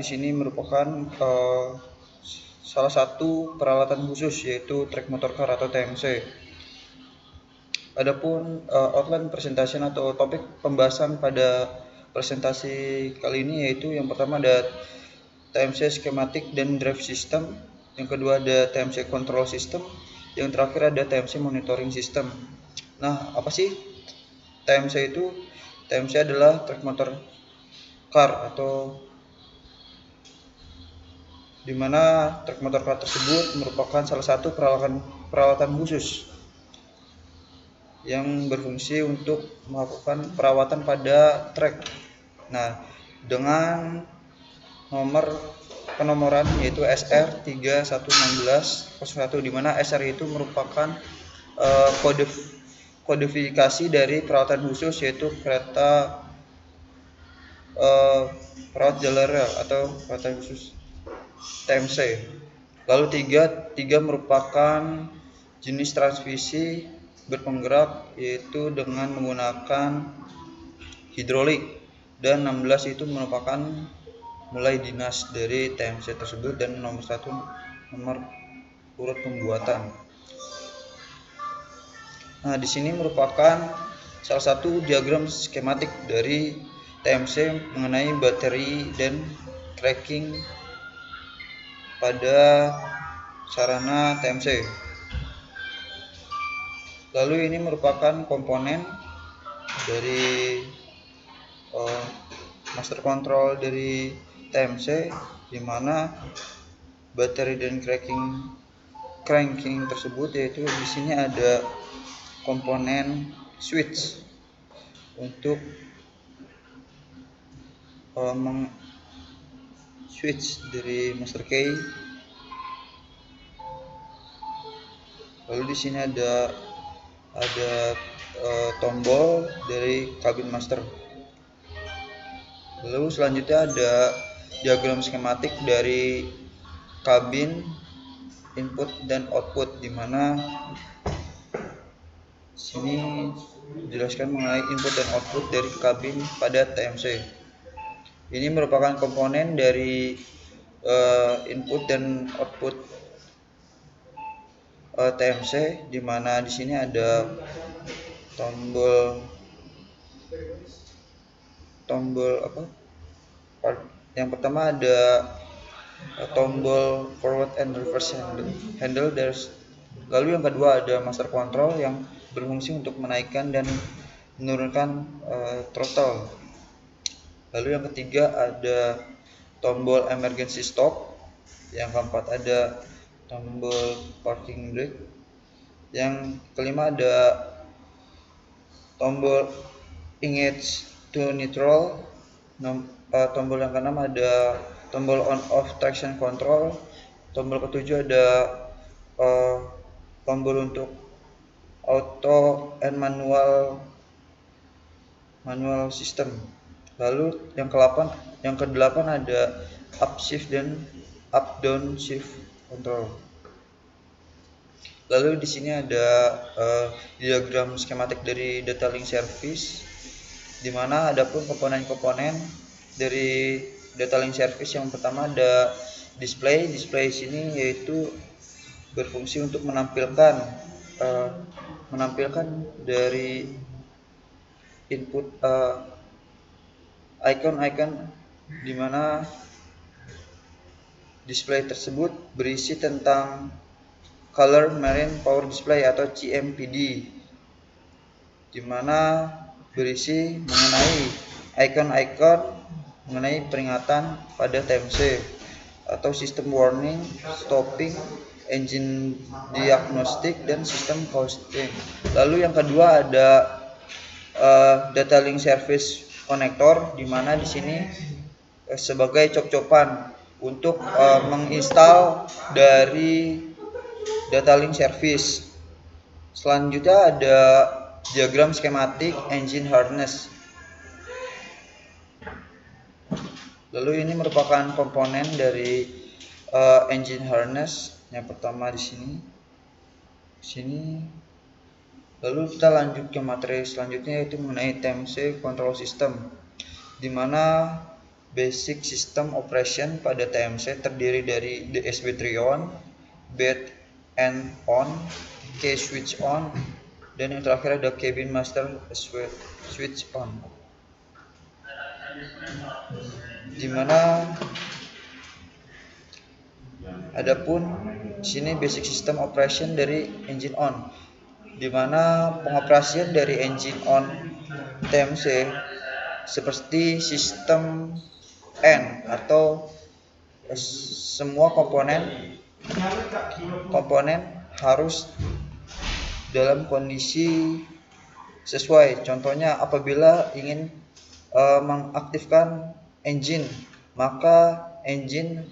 di sini merupakan salah satu peralatan khusus, yaitu track motor car atau TMC. Adapun outline presentation atau topik pembahasan pada presentasi kali ini yaitu yang pertama ada TMC schematic dan drive system, yang kedua ada TMC control system, yang terakhir ada TMC monitoring system. Nah, apa sih TMC itu? TMC adalah track motor car, atau di mana track motor car tersebut merupakan salah satu peralatan khusus yang berfungsi untuk melakukan perawatan pada trek. Nah, dengan nomor penomoran yaitu SR 311601, di mana SR itu merupakan kodifikasi dari peralatan khusus, yaitu kereta perawat jalan rel atau peralatan khusus TMC. Lalu tiga merupakan jenis transmisi berpenggerak, yaitu dengan menggunakan hidrolik, dan 16 itu merupakan mulai dinas dari TMC tersebut, dan nomor 1 nomor urut pembuatan. Nah, di sini merupakan salah satu diagram skematik dari TMC mengenai bateri dan cracking pada sarana TMC. Lalu ini merupakan komponen dari master control dari TMC, di mana bateri dan cranking tersebut, yaitu di sini ada komponen switch untuk switch dari master key. Lalu di sini ada tombol dari kabin master. Lalu selanjutnya ada diagram skematik dari kabin input dan output, di mana sini dijelaskan mengenai input dan output dari kabin pada TMC. Ini merupakan komponen dari input dan output TMC, di mana di sini ada tombol yang pertama ada tombol forward and reverse handle. Lalu yang kedua ada master control yang berfungsi untuk menaikkan dan menurunkan throttle. Lalu yang ketiga ada tombol emergency stop. Yang keempat ada tombol parking brake. Yang kelima ada tombol engage to neutral. Tombol yang keenam ada tombol on off traction control. Tombol ketujuh ada tombol untuk auto and manual system. Lalu yang kedelapan ada up shift dan up down shift control. Lalu di sini ada diagram skematik dari detailing service, di mana ada pun komponen-komponen dari detailing service. Yang pertama ada display sini yaitu berfungsi untuk menampilkan dari input icon-icon, di mana display tersebut berisi tentang Color Marine Power Display atau CMPD, di mana berisi mengenai icon-icon mengenai peringatan pada TMC atau sistem warning, stopping, engine diagnostic, dan sistem coasting. Lalu yang kedua ada detailing service connector, di mana di sini sebagai cop-copan untuk menginstal dari detailing service. Selanjutnya ada diagram skematik engine harness. Lalu ini merupakan komponen dari engine harness. Yang pertama di sini. Lalu kita lanjut ke materi selanjutnya, yaitu mengenai TMC control system, di mana Basic System Operation pada TMC terdiri dari DSB Trion, Bed and On, Key Switch On, dan yang terakhir ada Cabin Master Switch On. Dimana adapun sini basic system operation dari engine on, dimana pengoperasian dari engine on TMC seperti sistem N atau semua komponen harus dalam kondisi sesuai. Contohnya apabila ingin mengaktifkan engine, maka engine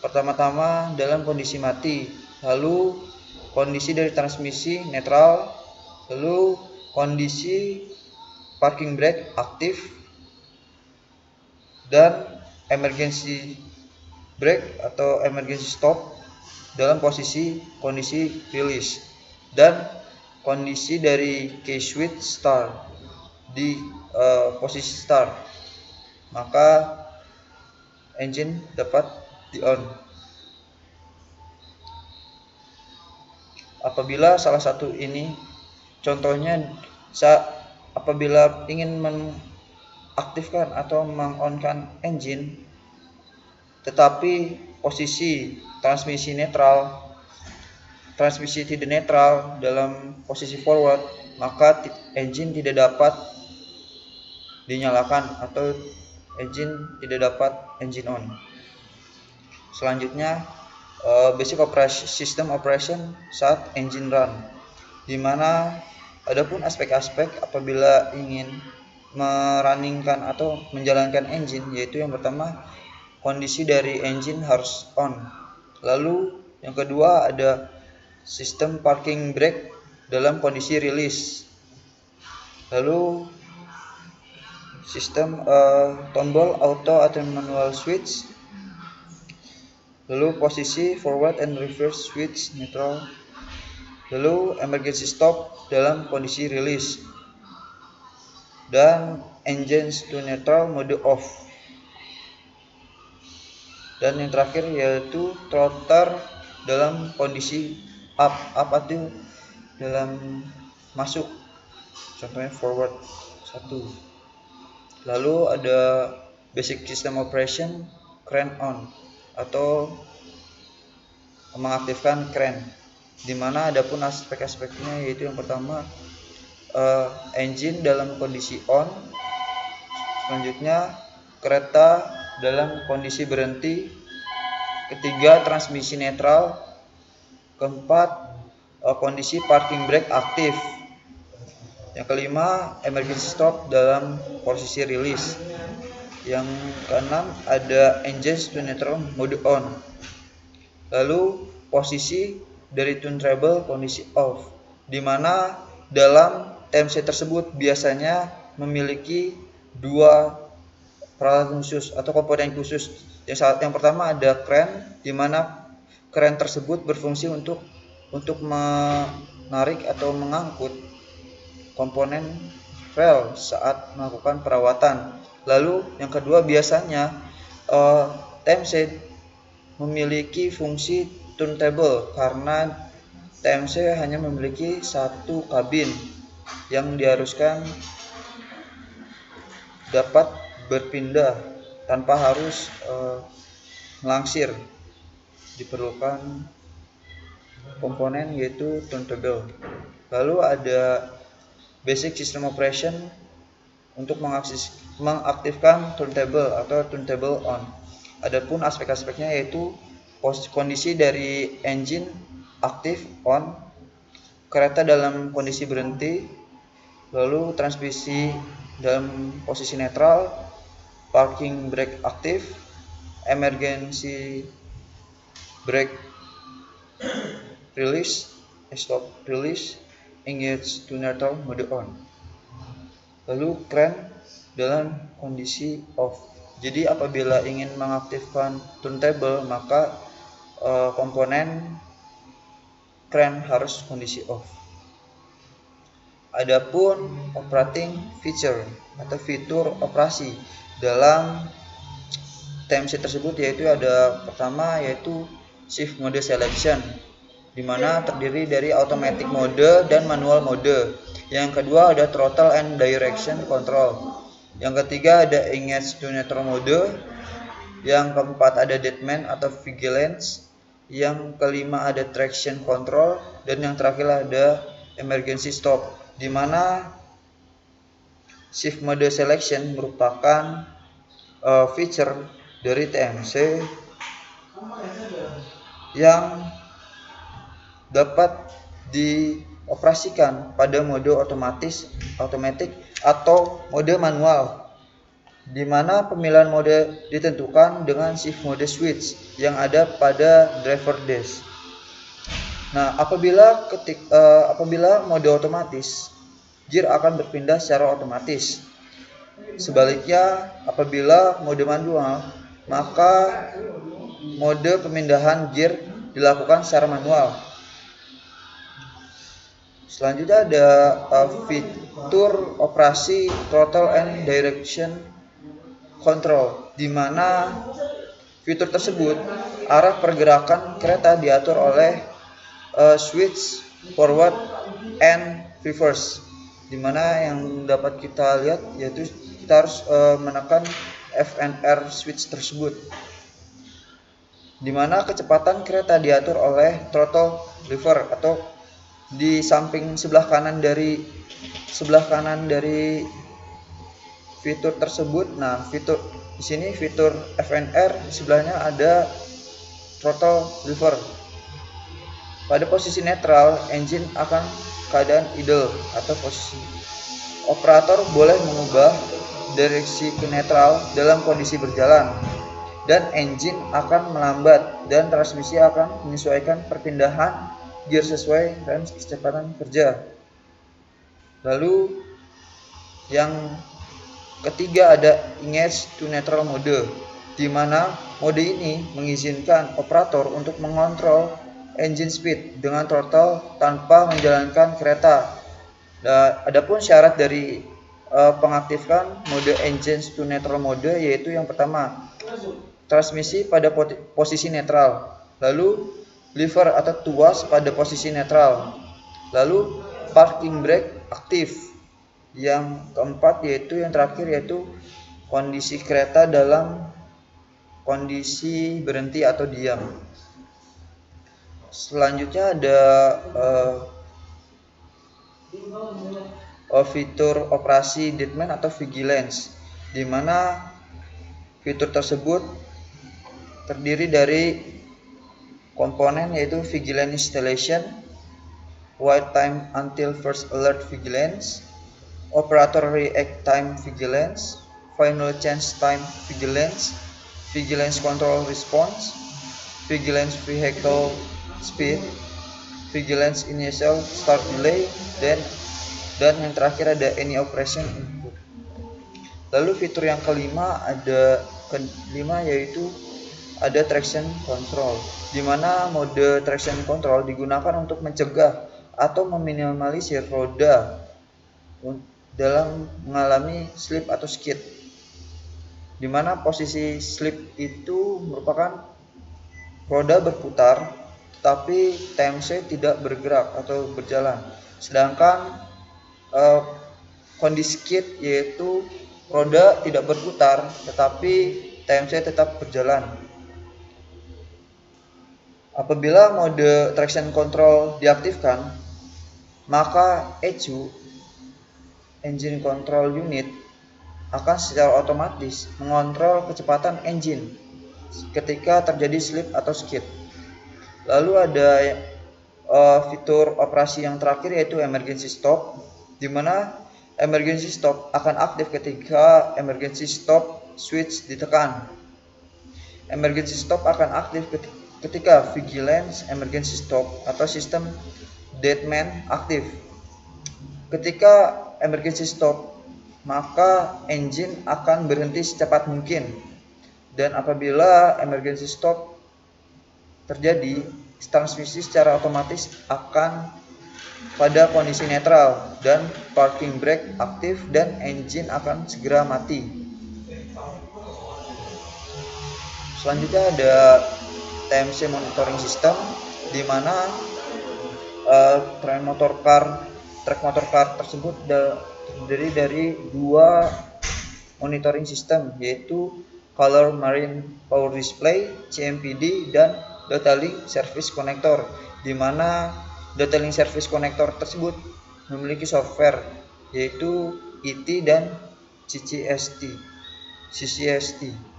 pertama-tama dalam kondisi mati, lalu kondisi dari transmisi netral, lalu kondisi parking brake aktif, dan emergency brake atau emergency stop dalam kondisi release, dan kondisi dari key switch start di posisi start, maka engine dapat di on. Apabila salah satu ini, contohnya apabila ingin mengaktifkan atau mengonkan engine tetapi posisi transmisi tidak netral dalam posisi forward, maka engine tidak dapat dinyalakan atau engine tidak dapat engine on. Selanjutnya basic system operation saat engine run, dimana adapun aspek-aspek apabila ingin merunningkan atau menjalankan engine, yaitu yang pertama kondisi dari engine harus on, lalu yang kedua ada sistem parking brake dalam kondisi release, lalu sistem tombol auto atau manual switch, lalu posisi forward and reverse switch neutral, lalu emergency stop dalam kondisi release, dan engines to neutral mode off, dan yang terakhir yaitu throttle dalam kondisi up itu dalam masuk, contohnya forward 1. Lalu ada basic system operation crank on atau mengaktifkan crank, dimana adapun aspek-aspeknya yaitu yang pertama engine dalam kondisi on, selanjutnya kereta dalam kondisi berhenti, ketiga transmisi netral, keempat kondisi parking brake aktif, yang kelima emergency stop dalam posisi release, yang keenam ada engines to neutral mode on, lalu posisi dari turntable kondisi off, dimana dalam TMC tersebut biasanya memiliki dua peralatan khusus atau komponen khusus. Yang pertama ada crank, dimana crank tersebut berfungsi untuk menarik atau mengangkut komponen rel saat melakukan perawatan. Lalu yang kedua biasanya TMC memiliki fungsi turntable karena TMC hanya memiliki satu kabin yang diharuskan dapat berpindah tanpa harus melangsir. Diperlukan komponen yaitu turntable. Lalu ada basic system operation untuk mengaktifkan turntable atau turntable on. Adapun aspek-aspeknya yaitu kondisi dari engine aktif on, kereta dalam kondisi berhenti, lalu transmisi dalam posisi netral, parking brake aktif, emergency brake release, stop release, engage to neutral mode on, lalu crank dalam kondisi off. Jadi apabila ingin mengaktifkan turntable, maka komponen crank harus kondisi off. Adapun operating feature atau fitur operasi, dalam TMC tersebut, yaitu ada pertama yaitu shift mode selection, di mana terdiri dari automatic mode dan manual mode. Yang kedua ada throttle and direction control. Yang ketiga ada engage to neutral mode. Yang keempat ada deadman atau vigilance. Yang kelima ada traction control, dan yang terakhir ada emergency stop, di mana shift mode selection merupakan feature dari TMC yang dapat dioperasikan pada mode otomatis atau mode manual, di mana pemilihan mode ditentukan dengan shift mode switch yang ada pada driver dash. Nah, apabila mode otomatis, gear akan berpindah secara otomatis. Sebaliknya, apabila mode manual, maka mode pemindahan gear dilakukan secara manual. Selanjutnya ada fitur operasi throttle and direction control, di mana fitur tersebut arah pergerakan kereta diatur oleh switch forward and reverse, di mana yang dapat kita lihat yaitu kita harus menekan FNR switch tersebut, di mana kecepatan kereta diatur oleh throttle lever atau di samping sebelah kanan dari fitur tersebut. Nah, fitur di sini fitur FNR, sebelahnya ada throttle lever. Pada posisi netral, engine akan keadaan idle atau posisi. Operator boleh mengubah direksi ke netral dalam kondisi berjalan, dan engine akan melambat dan transmisi akan menyesuaikan perpindahan gear sesuai range kecepatan kerja. Lalu yang ketiga ada engage to neutral mode, di mana mode ini mengizinkan operator untuk mengontrol engine speed dengan throttle tanpa menjalankan kereta. Adapun syarat dari pengaktifkan mode engine to neutral mode yaitu yang pertama, transmisi pada posisi netral, lalu lever atau tuas pada posisi netral, lalu parking brake aktif. Yang keempat yang terakhir yaitu kondisi kereta dalam kondisi berhenti atau diam. Selanjutnya ada fitur operasi deadman atau vigilance, di mana fitur tersebut terdiri dari komponen yaitu vigilance installation, wait time until first alert vigilance, operator react time vigilance, final change time vigilance, vigilance control response, vigilance vehicle speed, vigilance initial start delay, dan yang terakhir ada any operation input. Lalu fitur yang kelima yaitu ada traction control, di mana mode traction control digunakan untuk mencegah atau meminimalisir roda dalam mengalami slip atau skid, di mana posisi slip itu merupakan roda berputar tapi TMC tidak bergerak atau berjalan, sedangkan kondisi skid yaitu roda tidak berputar tetapi TMC tetap berjalan. Apabila mode traction control diaktifkan, maka ECU engine control unit akan secara otomatis mengontrol kecepatan engine ketika terjadi slip atau skid. Lalu ada fitur operasi yang terakhir yaitu emergency stop, di mana emergency stop akan aktif ketika emergency stop switch ditekan. Emergency stop akan aktif ketika vigilance emergency stop atau sistem deadman aktif. Ketika emergency stop, maka engine akan berhenti secepat mungkin, dan apabila emergency stop terjadi, transmisi secara otomatis akan pada kondisi netral dan parking brake aktif dan engine akan segera mati. Selanjutnya ada TMC monitoring system, di mana track motor car tersebut terdiri dari dua monitoring system, yaitu Color Marine Power Display (CMPD) dan Data Link Service Connector, di mana Data Link Service Connector tersebut memiliki software yaitu ET dan CCST.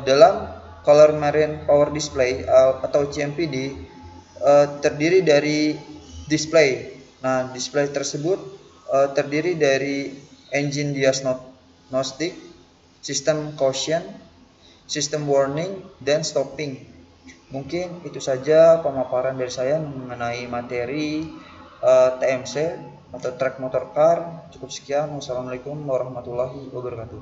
Dalam Color Marine Power Display atau CMPD terdiri dari display. Nah, display tersebut terdiri dari engine diagnostic, sistem caution, sistem warning, dan stopping. Mungkin itu saja pemaparan dari saya mengenai materi TMC atau track motor car. Cukup sekian. Wassalamualaikum warahmatullahi wabarakatuh.